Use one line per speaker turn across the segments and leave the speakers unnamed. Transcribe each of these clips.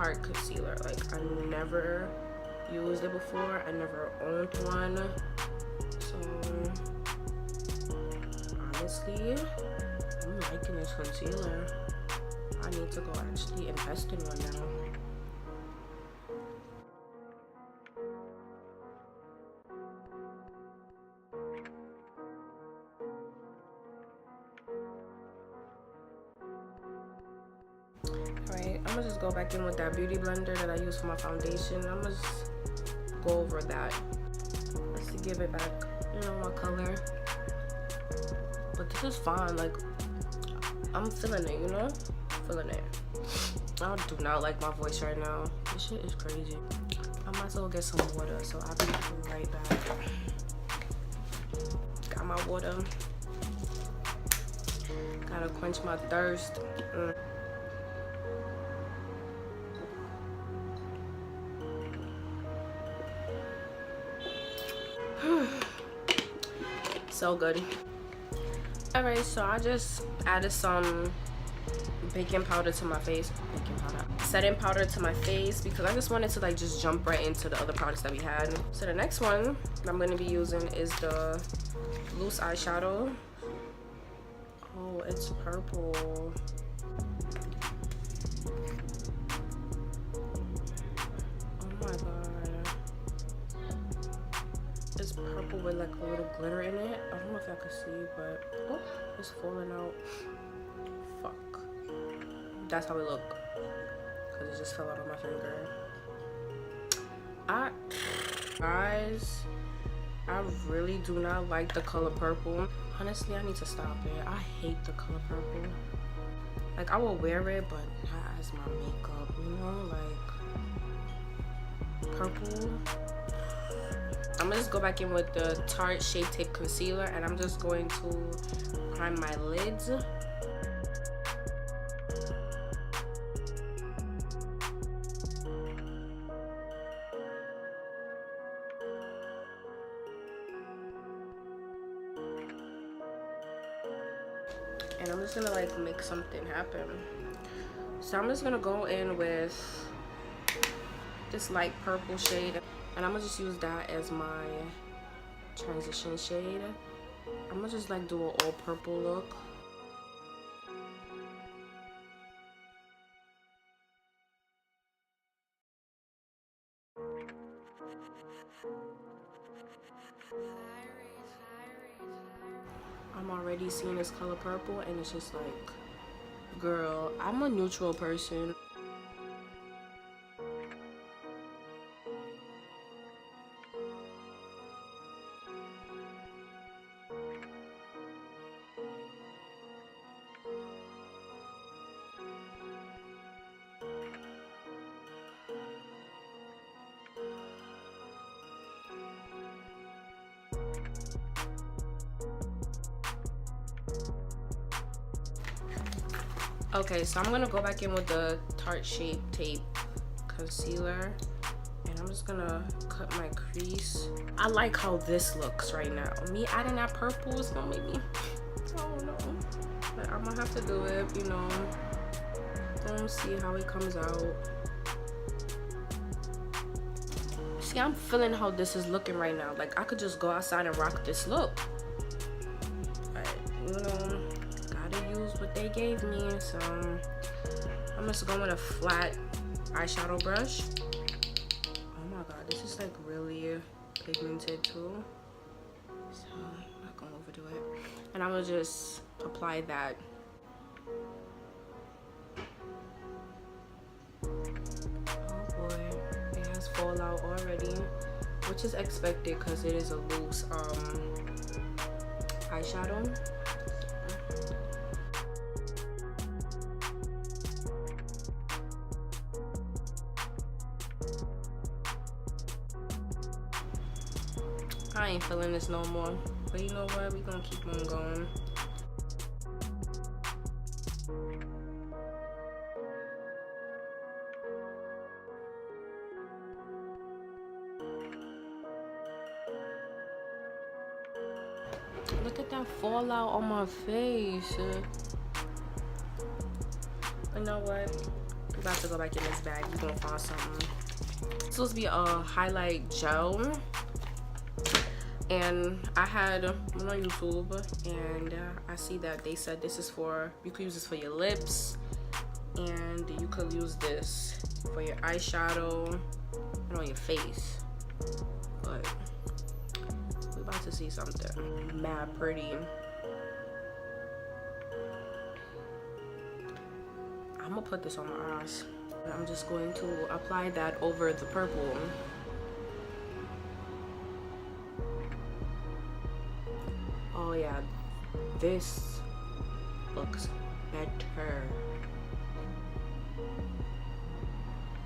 Tarte concealer. Like, I never used it before. I never owned one. So honestly, I'm liking this concealer. I need to go actually invest in one now. Alright, I'm gonna just go back in with that beauty blender that I use for my foundation. I'm gonna just go over that just to give it back, you know, my color. But this is fine. Like, I'm feeling it, you know? Feeling it. I do not like my voice right now. This shit is crazy. I might as well get some water, so I'll be right back. Got my water. Gotta quench my thirst. So good. Alright, so I just added some baking powder to my face. Setting powder to my face because I just wanted to like just jump right into the other products that we had. So the next one I'm going to be using is the loose eyeshadow. Oh, it's purple. Oh my god. It's purple with like a little glitter in it. I don't know if I can see, but oh, it's falling out. Fuck. That's how it look. Cause it just fell out of my finger. Guys, I really do not like the color purple. Honestly, I need to stop it. I hate the color purple. Like, I will wear it, but not as my makeup, you know? Like, purple. I'm gonna just go back in with the Tarte Shape Tape Concealer, and I'm just going to prime my lids. And I'm just gonna like make something happen. So I'm just gonna go in with this light purple shade, and I'm gonna just use that as my transition shade. I'm gonna just like do an all purple look. I'm already seeing this color purple, and it's just like, girl, I'm a neutral person. Okay, so I'm gonna go back in with the Tarte Shape Tape Concealer, and I'm just gonna cut my crease. I like how this looks right now. Me adding that purple is gonna make me, I don't know, but I'm gonna have to do it, you know. Don't see how it comes out. See, I'm feeling how this is looking right now. Like, I could just go outside and rock this look, but you know, what they gave me. So I'm just going with a flat eyeshadow brush. Oh my god, this is like really pigmented too, so I'm not gonna overdo it. And I'm gonna just apply that. Oh boy, it has fallout already, which is expected because it is a loose eyeshadow. I ain't feeling this no more, but you know what, we gonna keep on going. Look at that fallout on my face. You know what, I'm about to go back in this bag. We're gonna find something. It's supposed to be a highlight gel, and I had one on YouTube, and I see that they said this is for, you could use this for your lips, and you could use this for your eyeshadow and on your face. But we're about to see something mad pretty. I'm gonna put this on my eyes. I'm just going to apply that over the purple. Oh yeah, this looks better.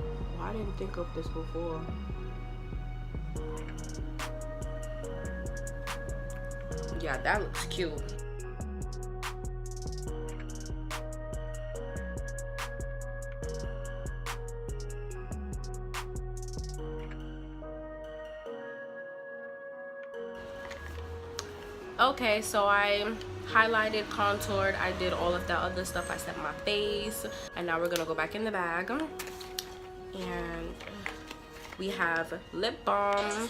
Well, I didn't think of this before. Yeah, that looks cute. Okay, so I highlighted, contoured, I did all of that other stuff. I set my face, and now we're gonna go back in the bag, and we have lip balm.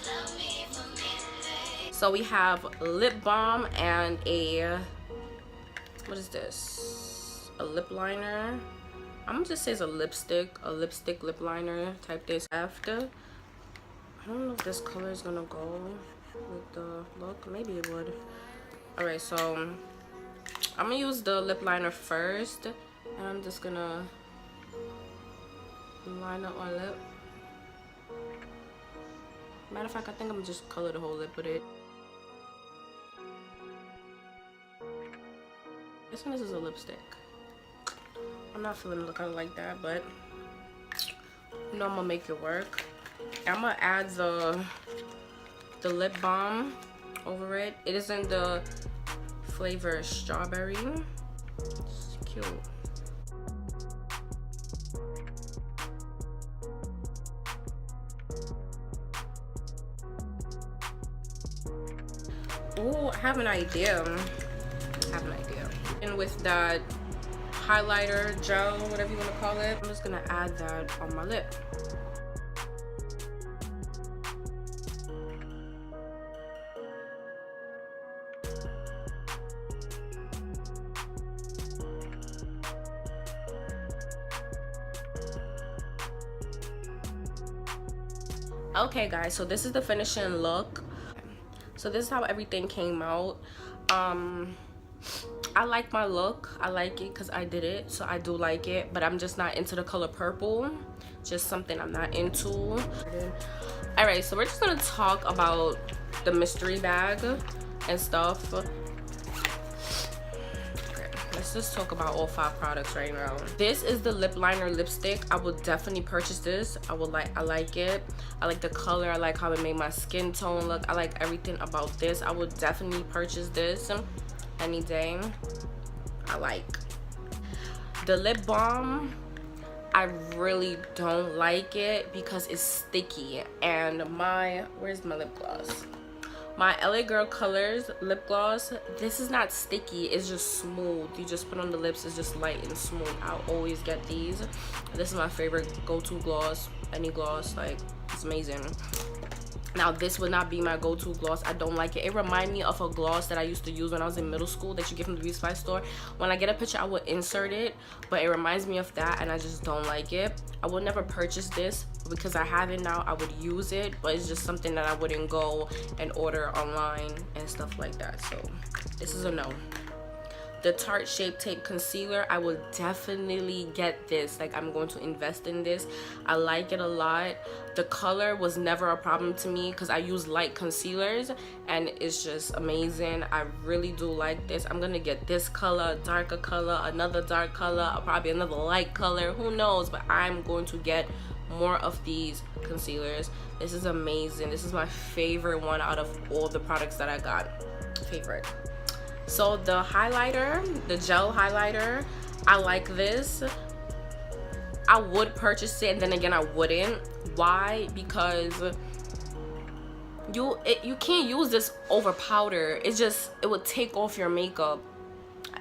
So we have lip balm and a, what is this, a lip liner. I'm gonna just say it's a lipstick lip liner type this. After, I don't know if this color is gonna go with the look. Maybe it would. All right, so I'm gonna use the lip liner first, and I'm just gonna line up my lip. Matter of fact, I think I'm gonna just color the whole lip with it. This one is a lipstick. I'm not feeling the color like that, but you know I'm gonna make it work. I'm gonna add the lip balm over it. It is in the flavor strawberry. It's cute. Oh, I have an idea. And with that highlighter gel, whatever you want to call it, I'm just gonna add that on my lip. Okay guys, so this is the finishing look. So this is how everything came out. I like my look. I like it because I did it, so I do like it, but I'm just not into the color purple. Just something I'm not into. All right, so we're just gonna talk about the mystery bag and stuff. Let's just talk about all 5 products right now. This is the lip liner lipstick. I would definitely purchase this. I like it. I like the color. I like how it made my skin tone look. I like everything about this. I would definitely purchase this any day. I like the lip balm. I really don't like it because it's sticky, and where's my lip gloss? My LA Girl Colors lip gloss, this is not sticky, it's just smooth. You just put on the lips, it's just light and smooth. I'll always get these. This is my favorite go-to gloss. Any gloss, like, it's amazing. Now this would not be my go-to gloss. I don't like it. It reminds me of a gloss that I used to use when I was in middle school that you get from the beauty supply store. When I get a picture, I would insert it, but it reminds me of that, and I just don't like it. I would never purchase this because I have it now. I would use it, but it's just something that I wouldn't go and order online and stuff like that. So this is a no. The Tarte Shape Tape Concealer, I will definitely get this. Like, I'm going to invest in this. I like it a lot. The color was never a problem to me because I use light concealers, and it's just amazing. I really do like this. I'm gonna get this color, darker color, another dark color, probably another light color, who knows, but I'm going to get more of these concealers. This is amazing. This is my favorite one out of all the products that I got. Favorite. So the highlighter, the gel highlighter, I like this. I would purchase it, and then again I wouldn't. Why? Because you can't use this over powder. It would take off your makeup,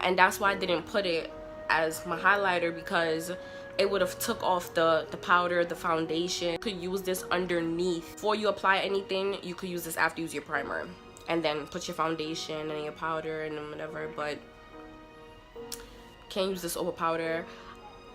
and that's why I didn't put it as my highlighter, because it would have took off the powder, the foundation. You could use this underneath. Before you apply anything, you could use this after you use your primer. And then put your foundation and your powder and whatever, but can't use this over powder.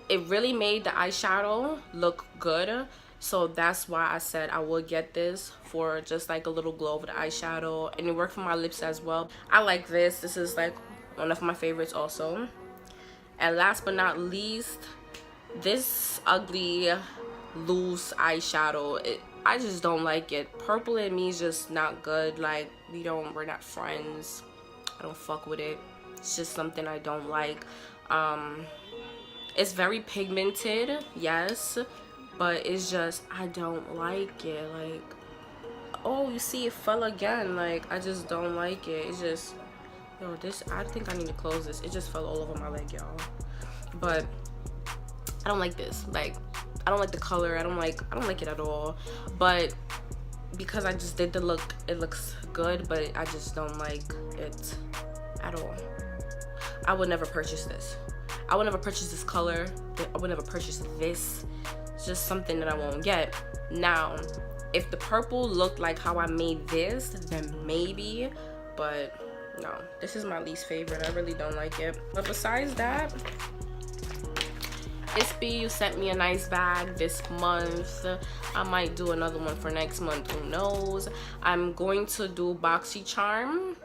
It really made the eyeshadow look good. So that's why I said I would get this for just like a little glow over the eyeshadow. And it worked for my lips as well. I like this. This is like one of my favorites also. And last but not least, this ugly loose eyeshadow. I just don't like it. Purple in me is just not good. Like, we're not friends. I don't fuck with it. It's just something I don't like. It's very pigmented, yes, but it's just, I don't like it. Like, oh, you see it fell again. Like, I just don't like it. It's just, yo, this, I think I need to close this. It just fell all over my leg, y'all. But I don't like this. Like, I don't like the color. I don't like it at all. But because I just did the look, it looks good, but I just don't like it at all. I would never purchase this. I would never purchase this color. I would never purchase this. It's just something that I won't get. Now, if the purple looked like how I made this, then maybe, but no, this is my least favorite. I really don't like it. But besides that, Ipsy, you sent me a nice bag this month. I might do another one for next month, who knows. I'm going to do BoxyCharm,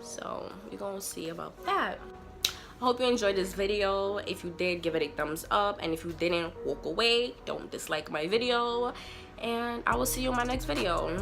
so we're gonna see about that. I hope you enjoyed this video. If you did, give it a thumbs up, and if you didn't, walk away. Don't dislike my video, and I will see you in my next video.